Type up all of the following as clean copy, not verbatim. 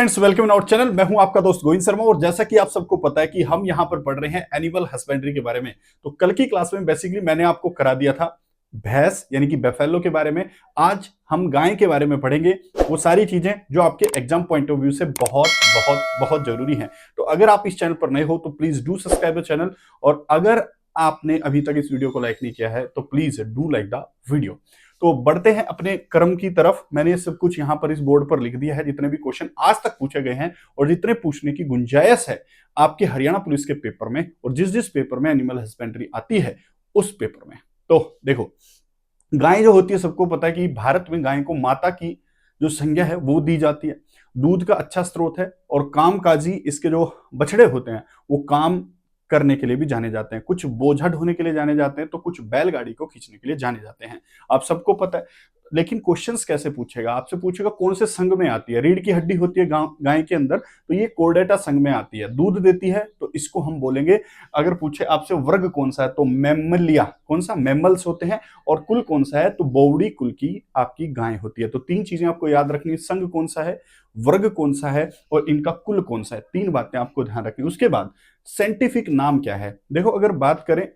Friends, welcome in our channel. मैं हूं आपका दोस्त गोविंद शर्मा और जैसा कि आप सबको पता है कि हम यहां पर पढ़ रहे हैं एनिमल हस्बेंड्री के बारे में। तो कल की क्लास में बेसिकली मैंने आपको करा दिया था भैंस यानी कि बेफेलो के बारे में। आज हम गाय के बारे में पढ़ेंगे, वो सारी चीजें जो आपके एग्जाम पॉइंट ऑफ व्यू से बहुत बहुत बहुत जरूरी हैं। तो अगर आप इस चैनल पर नए हो तो please do subscribe the channel, और अगर आपने अभी तक इस वीडियो को लाइक नहीं किया है तो please do like the video. तो बढ़ते हैं अपने क्रम की तरफ। मैंने सब कुछ यहां पर इस बोर्ड पर लिख दिया है, जितने भी क्वेश्चन आज तक पूछे गए हैं और जितने पूछने की गुंजाइश है आपके हरियाणा पुलिस के पेपर में, और जिस जिस पेपर में एनिमल हस्बेंड्री आती है उस पेपर में। तो देखो, गाय जो होती है, सबको पता है कि भारत में गाय को माता की जो संज्ञा है वो दी जाती है। दूध का अच्छा स्रोत है और कामकाजी इसके जो बछड़े होते हैं वो काम करने के लिए भी जाने जाते हैं। कुछ बोझा ढोने के लिए जाने जाते हैं तो कुछ बैलगाड़ी को खींचने के लिए जाने जाते हैं, आप सबको पता है। लेकिन क्वेश्चंस कैसे पूछेगा, आपसे पूछेगा कौन से संघ में आती है। रीढ़ की हड्डी होती है गाय के अंदर, तो ये कोर्डेटा संघ में आती है। दूध देती है तो इसको हम बोलेंगे, अगर पूछे आपसे वर्ग कौन सा है तो मैमलिया, कौन सा, मैमल्स होते हैं। और कुल कौन सा है तो बौड़ी कुल की आपकी गाय होती है। तो तीन चीजें आपको याद रखनी है, संघ कौन सा है, वर्ग कौन सा है और इनका कुल कौन सा है। तीन बातें आपको ध्यान रखनी। उसके बाद साइंटिफिक नाम क्या है। देखो, अगर बात करें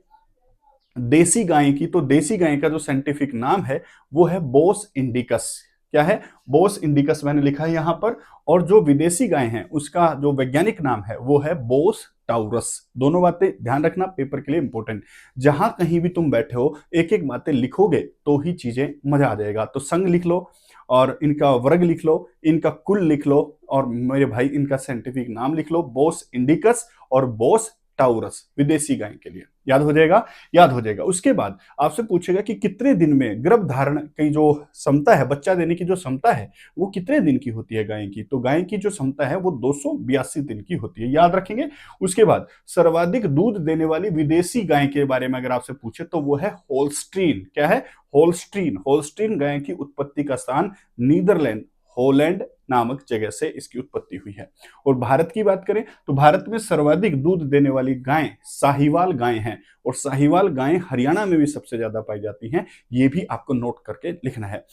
देसी गाय की तो देसी गाय का जो साइंटिफिक नाम है वो है बोस इंडिकस। क्या है, बोस इंडिकस मैंने लिखा है यहां पर। और जो विदेशी गाय है उसका जो वैज्ञानिक नाम है वो है बोस टाउरस। दोनों बातें ध्यान रखना, पेपर के लिए इंपॉर्टेंट। जहां कहीं भी तुम बैठे हो एक एक बातें लिखोगे तो ही चीजें मजा आ जाएगा। तो संघ लिख लो और इनका वर्ग लिख लो, इनका कुल लिख लो, और मेरे भाई इनका साइंटिफिक नाम लिख लो, बोस इंडिकस और बोस टाउरस, विदेशी गाय के लिए। याद हो जाएगा, याद हो जाएगा। उसके बाद आपसे पूछेगा कि कितने दिन में गर्भ धारण की जो क्षमता है, बच्चा देने की जो क्षमता है वो कितने दिन की होती है गाय की। तो गाय की जो क्षमता है वो 282 दिन की होती है, याद रखेंगे। उसके बाद सर्वाधिक दूध देने वाली विदेशी गाय के बारे में अगर आपसे पूछे तो वो है होल्स्टीन। क्या है, होल्स्टीन। होल्स्टीन गाय की उत्पत्ति का स्थान नीदरलैंड, हॉलैंड नामक जगह से इसकी उत्पत्ति हुई है। और भारत की बात करें तो भारत में सर्वाधिक दूध देने वाली गाय साहिवाल गाय हैं, और साहिवाल गाय हरियाणा में भी सबसे ज्यादा पाई जाती हैं। ये भी आपको नोट करके लिखना है।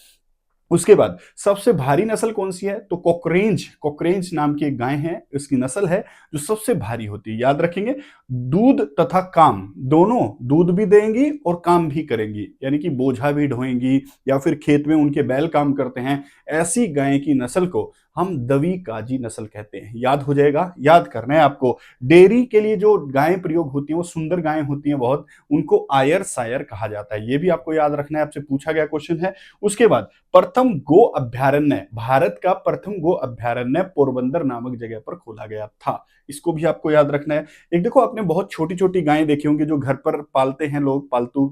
उसके बाद सबसे भारी नस्ल कौन सी है तो कोकरेंज, कोकरेंज नाम की एक गाय है, इसकी नस्ल है जो सबसे भारी होती है। याद रखेंगे, दूध तथा काम दोनों, दूध भी देंगी और काम भी करेंगी, यानी कि बोझा भी ढोएंगी या फिर खेत में उनके बैल काम करते हैं। ऐसी गाय की नस्ल को हम दवी काजी नस्ल कहते हैं। याद हो जाएगा, याद करना है आपको। डेयरी के लिए जो गायें प्रयोग होती हैं वो सुंदर गायें होती हैं बहुत, उनको आयर सायर कहा जाता है। ये भी आपको याद रखना है, आपसे पूछा गया क्वेश्चन है। उसके बाद प्रथम गो अभ्यारण्य, भारत का प्रथम गो अभ्यारण्य पोरबंदर नामक जगह पर खोला गया था। इसको भी आपको याद रखना है। एक देखो, आपने बहुत छोटी छोटी गायें देखी होंगी जो घर पर पालते हैं लोग, पालतू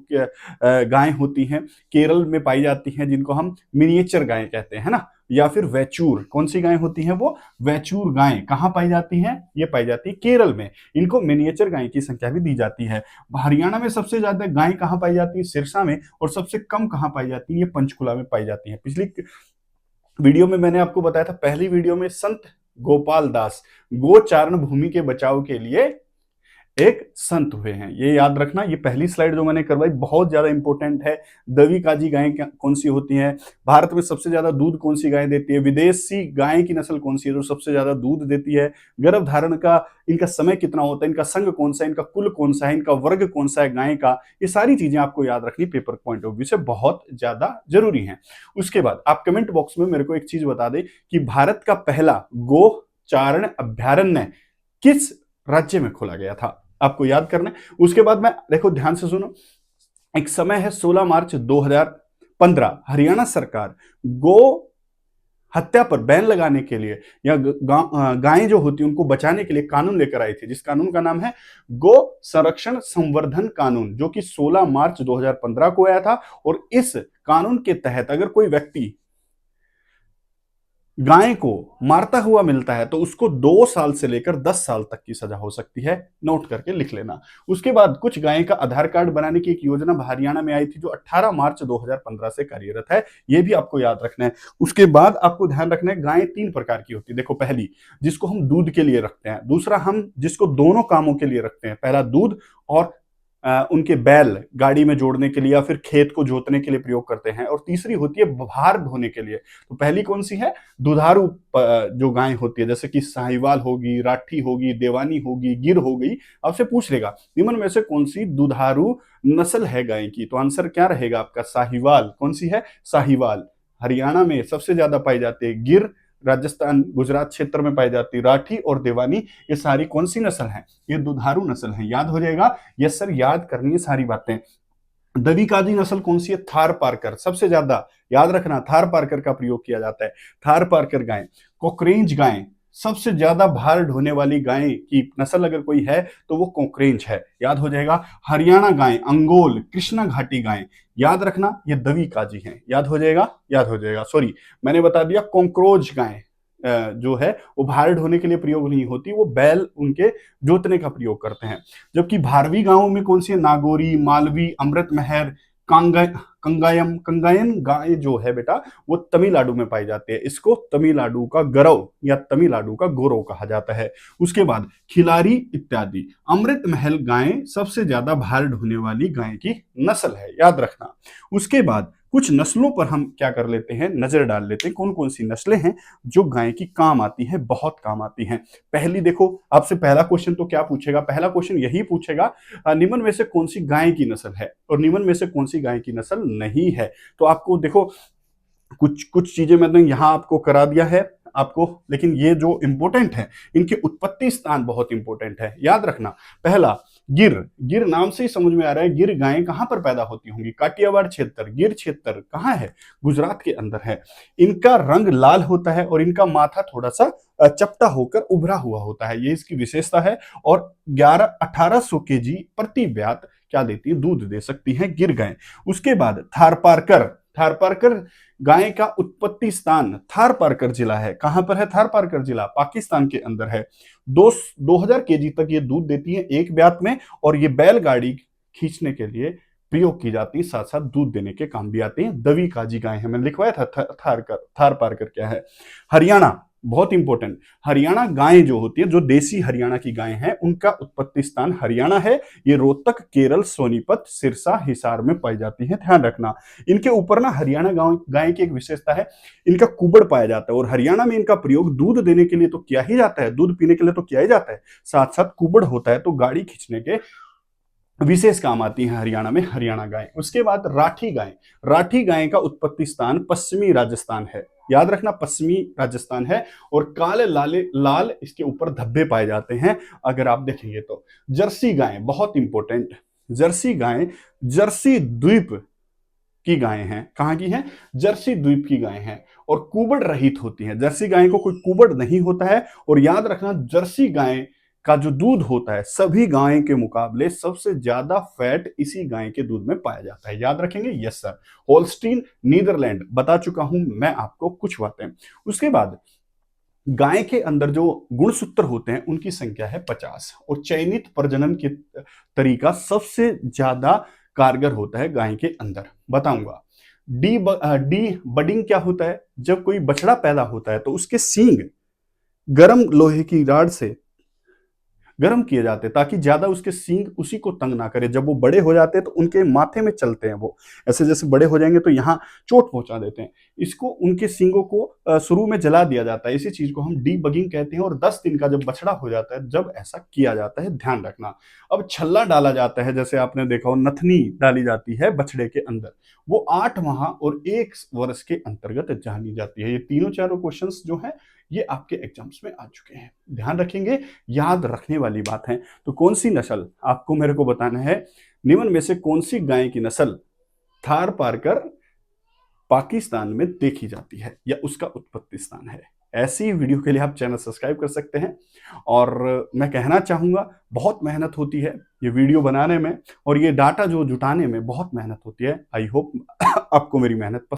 गायें होती हैं, केरल में पाई जाती हैं, जिनको हम मिनिएचर गायें कहते हैं ना, या फिर वैचूर। कौन सी गायें होती हैं वो, वैचूर गायें। कहां पाई जाती हैं, ये पाई जाती है केरल में। इनको मिनिएचर गाय की संख्या भी दी जाती है। हरियाणा में सबसे ज्यादा गाय कहां पाई जाती है, सिरसा में, और सबसे कम कहां पाई जाती है, ये पंचकुला में पाई जाती है। पिछली वीडियो में मैंने आपको बताया था, पहली वीडियो में संत गोपाल दास गोचारण भूमि के बचाव के लिए एक संत हुए हैं, ये याद रखना। ये पहली स्लाइड जो मैंने करवाई बहुत ज्यादा इंपॉर्टेंट है। दवी काजी गाय कौन सी होती है, भारत में सबसे ज्यादा दूध कौन सी गाय देती है, विदेशी गाय की नस्ल कौन सी है जो सबसे ज्यादा दूध देती है, गर्भ धारण का इनका समय कितना होता है, इनका संघ कौन सा है, इनका कुल कौन सा है, इनका वर्ग कौन सा है गाय का। ये सारी चीजें आपको याद रखनी पेपर पॉइंट ऑफ व्यू से बहुत ज्यादा जरूरी है। उसके बाद आप कमेंट बॉक्स में मेरे को एक चीज बता दें कि भारत का पहला गो चारण अभ्यारण्य किस राज्य में खोला गया था, आपको याद करना है। उसके बाद में देखो, ध्यान से सुनो, एक समय है 16 मार्च 2015, हरियाणा सरकार गो हत्या पर बैन लगाने के लिए या गायें जो होती है उनको बचाने के लिए कानून लेकर आई थी, जिस कानून का नाम है गो संरक्षण संवर्धन कानून, जो कि 16 मार्च 2015 को आया था। और इस कानून के तहत अगर कोई व्यक्ति गाय को मारता हुआ मिलता है तो उसको 2 साल से लेकर 10 साल तक की सजा हो सकती है, नोट करके लिख लेना। उसके बाद कुछ गाय का आधार कार्ड बनाने की एक योजना हरियाणा में आई थी जो 18 मार्च 2015 से कार्यरत है, ये भी आपको याद रखना है। उसके बाद आपको ध्यान रखना है, गाय 3 प्रकार की होती है। देखो, पहली जिसको हम दूध के लिए रखते हैं, दूसरा हम जिसको दोनों कामों के लिए रखते हैं, पहला दूध और उनके बैल गाड़ी में जोड़ने के लिए या फिर खेत को जोतने के लिए प्रयोग करते हैं। और तीसरी होती है भार ढोने के लिए। तो पहली कौन सी है? दुधारू जो गाय होती है, जैसे कि साहिवाल होगी, राठी होगी, देवानी होगी, गिर हो गई। आपसे पूछ लेगा निम्न में से कौन सी दुधारू नस्ल है गाय की? तो आंसर क्या रहेगा आपका? साहिवाल। कौन सी है? साहिवाल। हरियाणा में सबसे ज्यादा पाई जाती है। गिर राजस्थान गुजरात क्षेत्र में पाई जाती है। राठी और देवानी, ये सारी कौन सी नस्ल है? ये दुधारू नस्ल है। याद हो जाएगा। यस सर, याद करनी है सारी बातें। दवीकाजी नस्ल कौन सी है? थार पारकर। सबसे ज्यादा याद रखना, थार पारकर का प्रयोग किया जाता है। थार पारकर गाय। कोकरेंज गाय, सबसे ज्यादा भार ढोने वाली गाय की नस्ल अगर कोई है तो वो कोकरेंज है। याद हो जाएगा। हरियाणा गाय, अंगोल, कृष्णा घाटी गाय। याद रखना, ये दवीकाजी है। याद हो जाएगा। याद हो जाएगा। सॉरी, मैंने बता दिया कॉन्क्रोच गाय जो है वो भार ढोने के लिए प्रयोग नहीं होती, वो बैल उनके जोतने का प्रयोग करते हैं। जबकि भारवी गांवों में कौन सी है? नागौरी, मालवी, अमृतमहल, कांगा कंगायम। कंगायन गाय जो है बेटा वो तमिलनाडु में पाई जाती है। इसको तमिलनाडु का गरव या तमिलनाडु का गौरव कहा जाता है। उसके बाद खिलारी इत्यादि। अमृत महल गाय सबसे ज्यादा भार ढोने वाली गाय की नस्ल है। याद रखना। उसके बाद कुछ नस्लों पर हम क्या कर लेते हैं? नजर डाल लेते हैं कौन कौन सी नस्लें हैं जो गाय की काम आती है, बहुत काम आती हैं। पहली देखो, आपसे पहला क्वेश्चन तो क्या पूछेगा? पहला क्वेश्चन यही पूछेगा निम्न में से कौन सी गाय की नस्ल है और निम्न में से कौन सी गाय की नस्ल नहीं है। तो आपको देखो कुछ कुछ चीजें मैंने यहां आपको करा दिया है आपको, लेकिन ये जो इंपॉर्टेंट है, इनके उत्पत्ति स्थान बहुत इंपॉर्टेंट है। याद रखना। पहला, गिर। गिर नाम से ही समझ में आ रहा है गिर गायें कहां पर पैदा होती होंगी? काठियावाड़ क्षेत्र। गिर क्षेत्र कहां है? गुजरात के अंदर है। इनका रंग लाल होता है और इनका माथा थोड़ा सा चपटा होकर उभरा हुआ होता है, ये इसकी विशेषता है। और 11-1800 केजी प्रति ब्यात क्या देती है? दूध दे सकती है गिर गाय। उसके बाद थारपारकर। थारपारकर गाय का उत्पत्ति स्थान थारपारकर जिला है। कहां पर है थारपारकर जिला? पाकिस्तान के अंदर है। 2000 केजी तक ये दूध देती है एक ब्यात में, और ये बैलगाड़ी खींचने के लिए प्रयोग की जाती है, साथ साथ दूध देने के काम भी आते हैं। दवी काजी गाय है, मैंने लिखवाया था। थार पारकर क्या है? हरियाणा, बहुत इंपॉर्टेंट। हरियाणा गाय जो होती है, जो देसी हरियाणा की गाय है, उनका उत्पत्ति स्थान हरियाणा है। ये रोहतक, केरल, सोनीपत, सिरसा, हिसार में पाई जाती है। ध्यान रखना। इनके ऊपर ना हरियाणा गाय की एक विशेषता है, इनका कुबड़ पाया जाता है। और हरियाणा में इनका प्रयोग दूध देने के लिए तो किया ही जाता है, दूध पीने के लिए तो किया ही जाता है, साथ साथ कुबड़ होता है तो गाड़ी खींचने के विशेष काम आती है हरियाणा में हरियाणा गाय। उसके बाद राठी गाय। राठी गाय का उत्पत्ति स्थान पश्चिमी राजस्थान है। याद रखना, पश्चिमी राजस्थान है। और काले लाले लाल इसके ऊपर धब्बे पाए जाते हैं अगर आप देखेंगे तो। जर्सी गाय, बहुत इंपॉर्टेंट। जर्सी गाय जर्सी द्वीप की गाय हैं। कहां की हैं? जर्सी द्वीप की गाय हैं और कुबड़ रहित होती हैं। जर्सी गाय को कोई कुबड़ नहीं होता है। और याद रखना, जर्सी गाय का जो दूध होता है सभी गाय के मुकाबले सबसे ज्यादा फैट इसी गाय के दूध में पाया जाता है। याद रखेंगे। Yes sir. होल्स्टीन, नीदरलैंड, बता चुका हूं मैं आपको कुछ बातें। उसके बाद गाय के अंदर जो गुणसूत्र होते हैं उनकी संख्या है 50। और चयनित प्रजनन के तरीका सबसे ज्यादा कारगर होता है गाय के अंदर। बताऊंगा। डी बडिंग क्या होता है? जब कोई बछड़ा पैदा होता है तो उसके सींग गर्म लोहे की राड से गर्म किए जाते हैं ताकि ज्यादा उसके सींग उसी को तंग ना करे। जब वो बड़े हो जाते हैं तो उनके माथे में चलते हैं, वो ऐसे जैसे बड़े हो जाएंगे तो यहाँ चोट पहुंचा देते हैं। इसको उनके सींगों को शुरू में जला दिया जाता है, इसी चीज को हम डीबगिंग कहते हैं। और 10 दिन का जब बछड़ा हो जाता है जब ऐसा किया जाता है, ध्यान रखना। अब छल्ला डाला जाता है, जैसे आपने देखा हो नथनी डाली जाती है बछड़े के अंदर, वो 8 माह और 1 वर्ष के अंतर्गत जानी जाती है। ये तीनों चारों क्वेश्चन जो है ये आपके एग्जाम्स में आ चुके हैं, ध्यान रखेंगे, याद रखने वाली बात है। तो कौन सी नस्ल आपको मेरे को बताना है, निम्न में से कौन सी गाय की नस्ल थार पारकर पाकिस्तान में देखी जाती है या उसका उत्पत्ति स्थान है। ऐसी वीडियो के लिए आप चैनल सब्सक्राइब कर सकते हैं। और मैं कहना चाहूंगा बहुत मेहनत होती है ये वीडियो बनाने में और ये डाटा जो जुटाने में बहुत मेहनत होती है। आई होप आपको मेरी मेहनत